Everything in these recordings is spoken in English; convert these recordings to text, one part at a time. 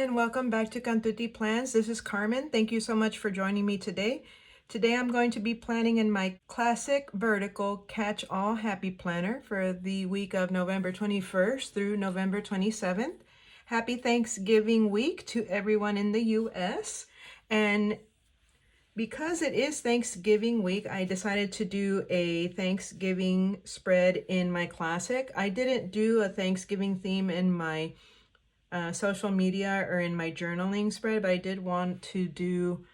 and welcome back to Cantuti Plans. This is Carmen. Thank you so much for joining me today. Today I'm going to be planning in my classic vertical catch-all happy planner for the week of November 21st through November 27th. Happy Thanksgiving week to everyone in the US. And because it is Thanksgiving week, I decided to do a Thanksgiving spread in my classic. I didn't do a Thanksgiving theme in my social media or in my journaling spread, but I did want to do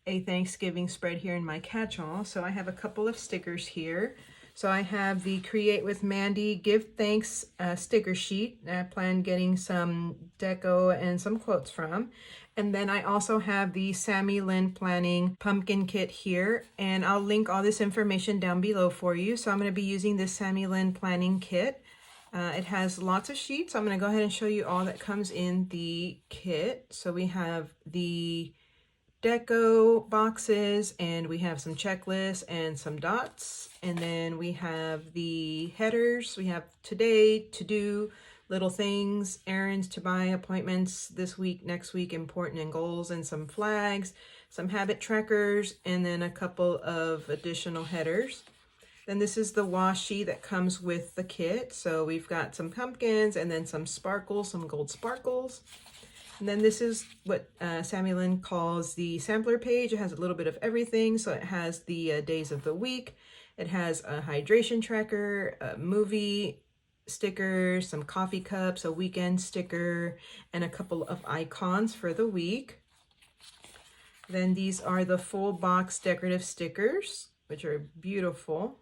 a Thanksgiving spread here in my catch-all. So I have a couple of stickers here. So I have the Create with Mandy Give Thanks sticker sheet that I plan getting some deco and some quotes from. And then I also have the Sammy Lynn Planning pumpkin kit here, and I'll link all this information down below for you. So I'm going to be using this Sammy Lynn Planning kit. It has lots of sheets. I'm going to go ahead and show you all that comes in the kit. So we have the deco boxes, and we have some checklists and some dots. And then we have the headers. We have today, to do, little things, errands to buy, appointments this week, next week, important, and goals, and some flags, some habit trackers, and then a couple of additional headers. Then this is the washi that comes with the kit. So we've got some pumpkins and then some sparkles, some gold sparkles. And then this is what Sammy Lynn calls the sampler page. It has a little bit of everything. So it has the days of the week. It has a hydration tracker, a movie sticker, some coffee cups, a weekend sticker, and a couple of icons for the week. Then these are the full box decorative stickers, which are beautiful.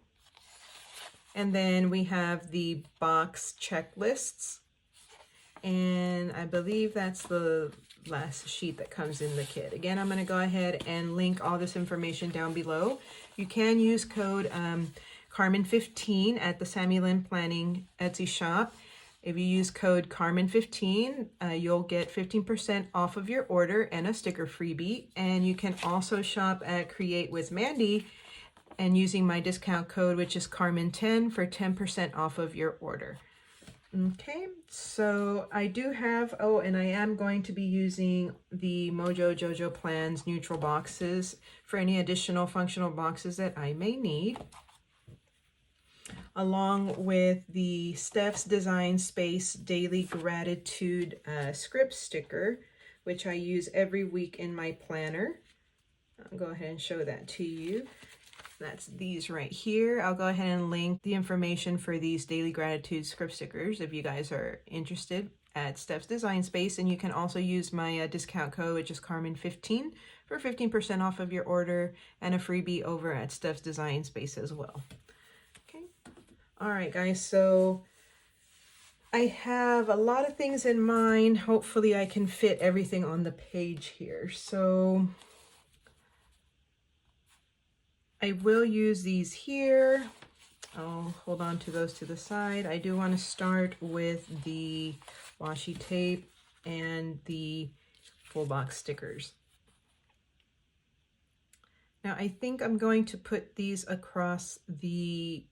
And then we have the box checklists. And I believe that's the last sheet that comes in the kit. Again, I'm going to go ahead and link all this information down below. You can use code Carmen15 at the Sammy Lynn Planning Etsy shop. If you use code Carmen15, you'll get 15% off of your order and a sticker freebie. And you can also shop at Create with Mandy and using my discount code, which is Carmen10, for 10% off of your order. Okay, so I do have, and I am going to be using the Mojojojoplans neutral boxes for any additional functional boxes that I may need, along with the Stephs Design Space Daily Gratitude script sticker, which I use every week in my planner. I'll go ahead and show that to you. That's these right here. I'll go ahead and link the information for these Daily Gratitude script stickers if you guys are interested at Stephs Design Space. And you can also use my discount code, which is Carmen15, for 15% off of your order and a freebie over at Stephs Design Space as well. Okay. All right, guys. So I have a lot of things in mind. Hopefully I can fit everything on the page here. So I will use these here. I'll hold on to those to the side. I do want to start with the washi tape and the full box stickers. Now I think I'm going to put these across the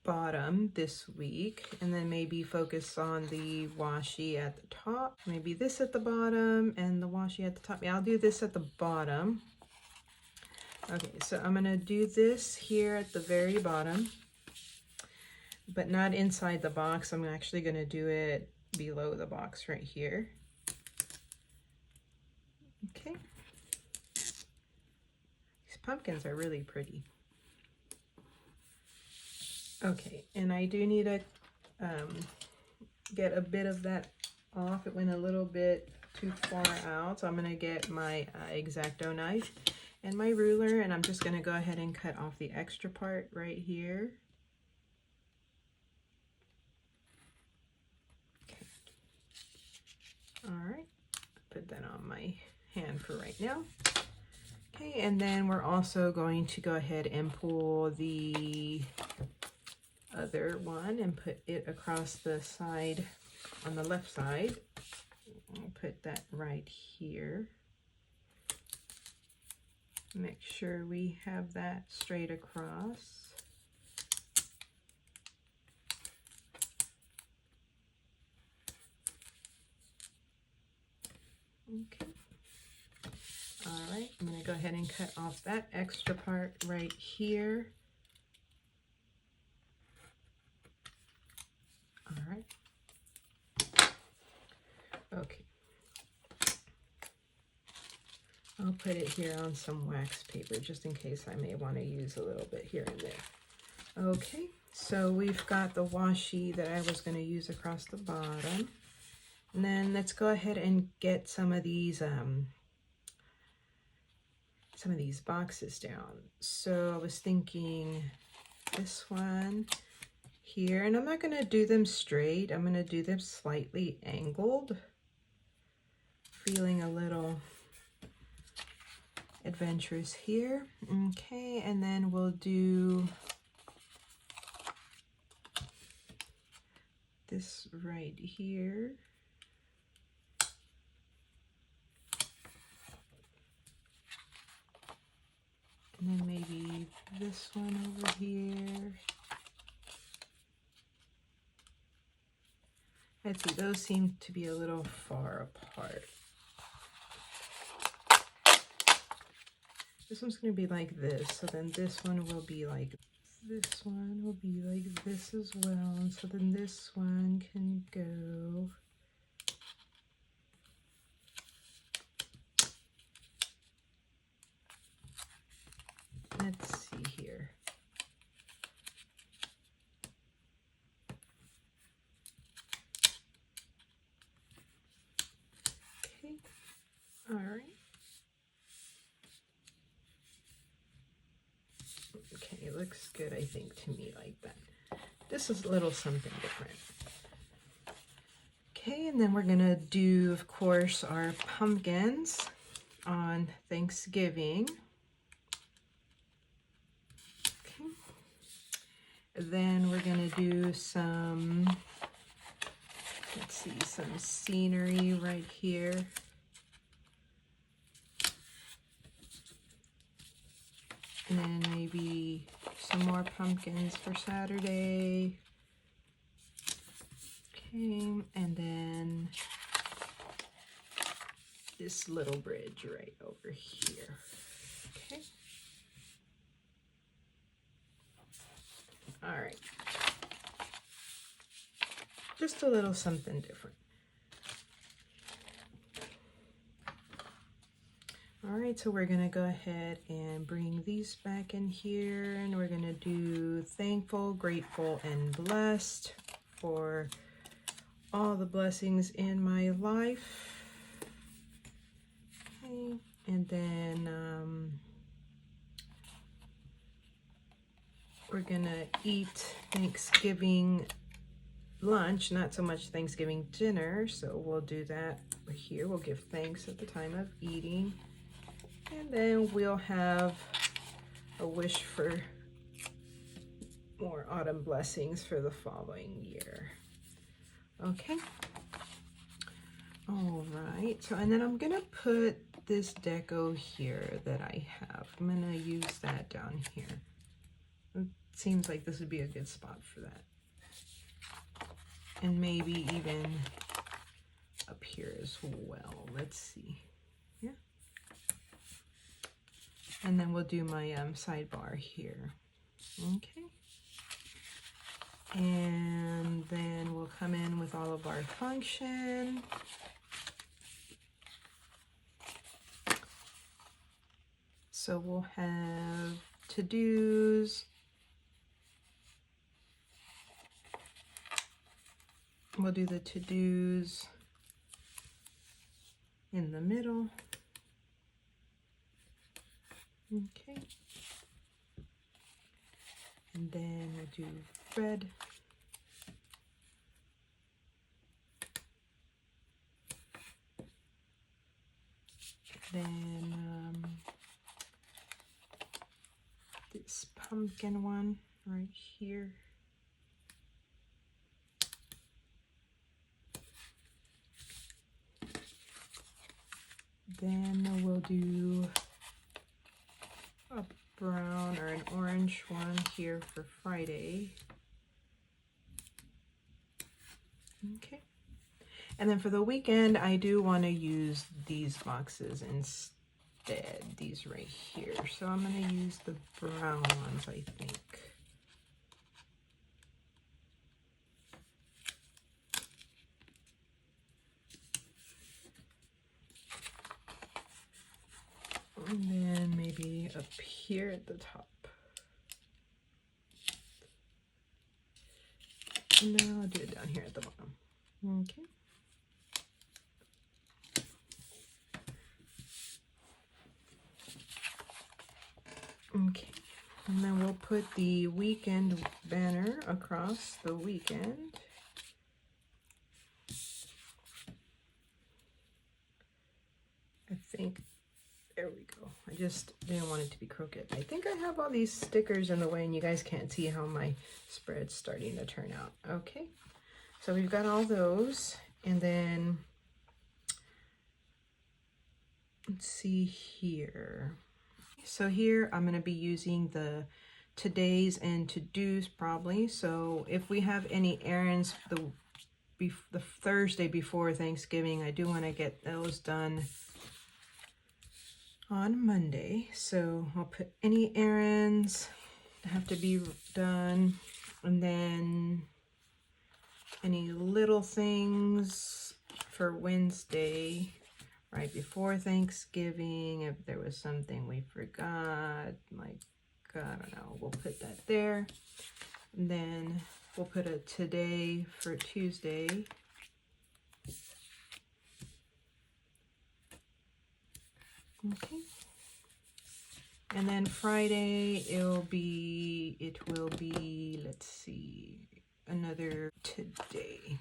bottom this week, and then maybe focus on the washi at the top. Maybe this at the bottom and the washi at the top. Yeah, I'll do this at the bottom. Okay, so I'm going to do this here at the very bottom, but not inside the box. I'm actually going to do it below the box right here. Okay. These pumpkins are really pretty. Okay, and I do need to get a bit of that off. It went a little bit too far out, so I'm going to get my X-Acto knife and my ruler, and I'm just going to go ahead and cut off the extra part right here. Okay. All right, put that on my hand for right now. Okay, and then we're also going to go ahead and pull the other one and put it across the side on the left side. I'll put that right here. Make sure we have that straight across. go ahead and cut off that extra part right here. All right. Okay. I'll put it here on some wax paper just in case I may want to use a little bit here and there. Okay, so we've got the washi that I was going to use across the bottom. And then let's go ahead and get some of these boxes down. So I was thinking this one here, and I'm not going to do them straight. I'm going to do them slightly angled, feeling a little adventurous here. Okay, and then we'll do this right here. And then maybe this one over here. Let's see, those seem to be a little far apart. This one's going to be like this, so then this one will be like this one will be like this as well, and so then this one can go let's see here. Okay, all right. Okay, it looks good, I think, to me like that. This is a little something different. Okay, and then we're gonna do, of course, our pumpkins on Thanksgiving. Okay. Then we're gonna do some, let's see, some scenery right here. And then maybe some more pumpkins for Saturday. Okay, and then this little bridge right over here. Okay. All right. Just a little something different. All right, so we're gonna go ahead and bring these back in here, and we're gonna do thankful, grateful, and blessed for all the blessings in my life. Okay, and then we're gonna eat Thanksgiving lunch, not so much Thanksgiving dinner, so we'll do that here. We'll give thanks at the time of eating. And then we'll have a wish for more autumn blessings for the following year. Okay. All right. So, and then I'm going to put this deco here that I have. I'm going to use that down here. It seems like this would be a good spot for that. And maybe even up here as well. Let's see. Yeah. And then we'll do my sidebar here. Okay. And then we'll come in with all of our function. So we'll have to-dos. We'll do the to-dos in the middle. Okay. And then we'll do red. Then this pumpkin one right here. Then we'll do a brown or an orange one here for Friday. Okay. And then for the weekend, I do want to use these boxes instead, these right here. So I'm going to use the brown ones, I think. And then maybe up here at the top. No, I'll do it down here at the bottom. Okay. Okay, and then we'll put the weekend banner across the weekend. I think, there we go. I just didn't want it to be crooked. I think I have all these stickers in the way and you guys can't see how my spread's starting to turn out. Okay, so we've got all those, and then let's see here. So here I'm going to be using the todays and to-dos probably. So if we have any errands the Thursday before Thanksgiving, I do want to get those done on Monday. So I'll put any errands that have to be done, and then any little things for Wednesday right before Thanksgiving. If there was something we forgot, like, I don't know, we'll put that there. And then we'll put a today for Tuesday. Okay. And then Friday, it will be, let's see, another today.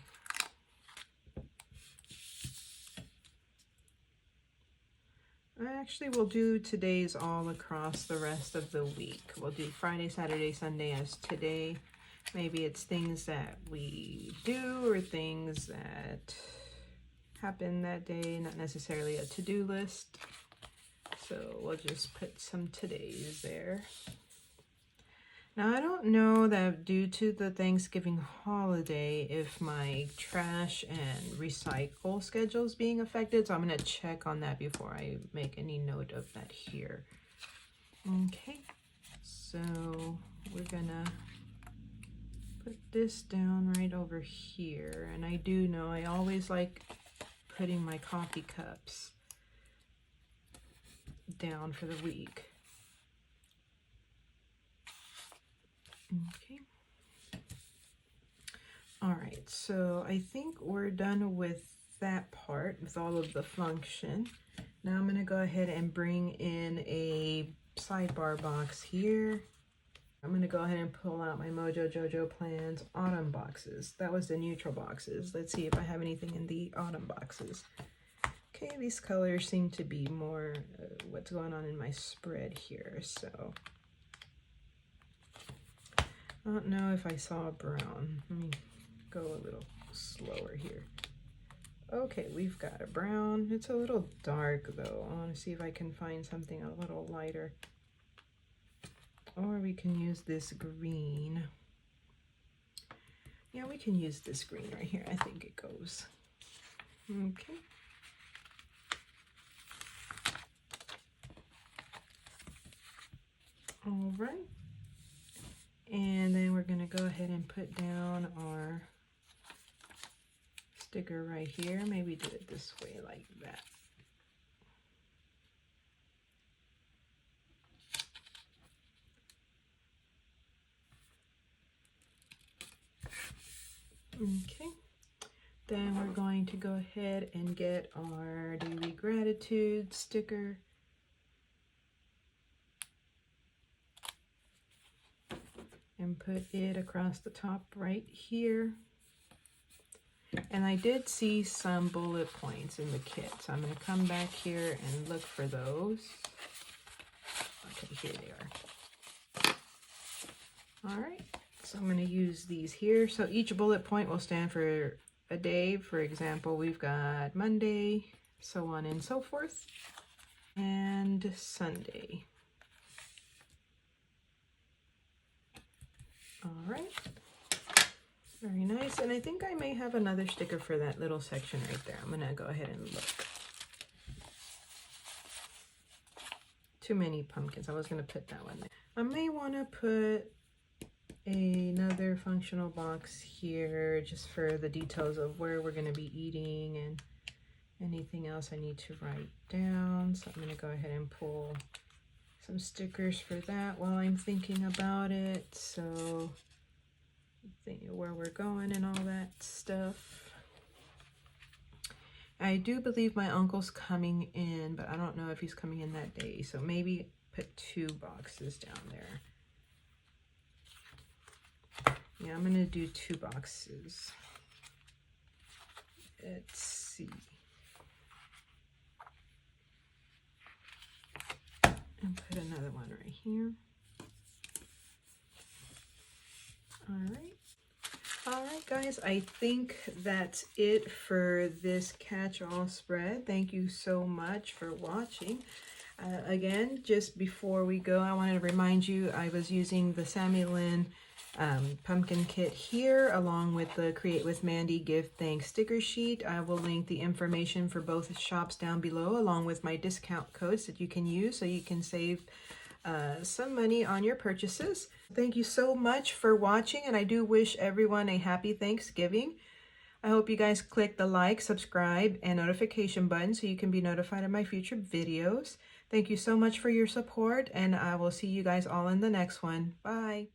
Actually, we'll do today's all across the rest of the week. We'll do Friday, Saturday, Sunday as today. Maybe it's things that we do or things that happen that day, not necessarily a to-do list. So we'll just put some todays there. Now, I don't know that due to the Thanksgiving holiday, if my trash and recycle schedule is being affected, so I'm going to check on that before I make any note of that here. Okay, so we're going to put this down right over here. And I do know I always like putting my coffee cups down for the week. Okay. All right, so I think we're done with that part, with all of the function. Now I'm going to go ahead and bring in a sidebar box here. I'm going to go ahead and pull out my Mojojojoplans autumn boxes. That was the neutral boxes. Let's see if I have anything in the autumn boxes. Okay, these colors seem to be more what's going on in my spread here, so I don't know if I saw a brown. Let me go a little slower here. Okay, we've got a brown. It's a little dark though. I want to see if I can find something a little lighter. Or we can use this green. Yeah, we can use this green right here. I think it goes. Okay. All right. And then we're going to go ahead and put down our sticker right here. Maybe do it this way like that. Okay. Then we're going to go ahead and get our daily gratitude sticker. And put it across the top right here. And I did see some bullet points in the kit, so I'm going to come back here and look for those. Okay, here they are. All right, so I'm going to use these here. So each bullet point will stand for a day. For example, we've got Monday, so on and so forth, and Sunday. All right, very nice. And I think I may have another sticker for that little section right there. I'm gonna go ahead and look. too many pumpkins. I was going to put that one there. I may want to put another functional box here just for the details of where we're going to be eating and anything else I need to write down. So I'm going to go ahead and pull some stickers for that while I'm thinking about it. So think where we're going and all that stuff. I do believe my uncle's coming in, but I don't know if he's coming in that day. So maybe put 2 boxes down there. Yeah, I'm gonna do 2 boxes. Let's see. And put another one right here. All right, guys, I think that's it for this catch-all spread. Thank you so much for watching. Again, just before we go, I wanted to remind you I was using the Sammy Lynn pumpkin kit here along with the Create with Mandy Give Thanks sticker sheet. I will link the information for both shops down below along with my discount codes that you can use so you can save some money on your purchases. Thank you so much for watching, and I do wish everyone a happy Thanksgiving. I hope you guys click the like, subscribe, and notification button so you can be notified of my future videos. Thank you so much for your support, and I will see you guys all in the next one. Bye.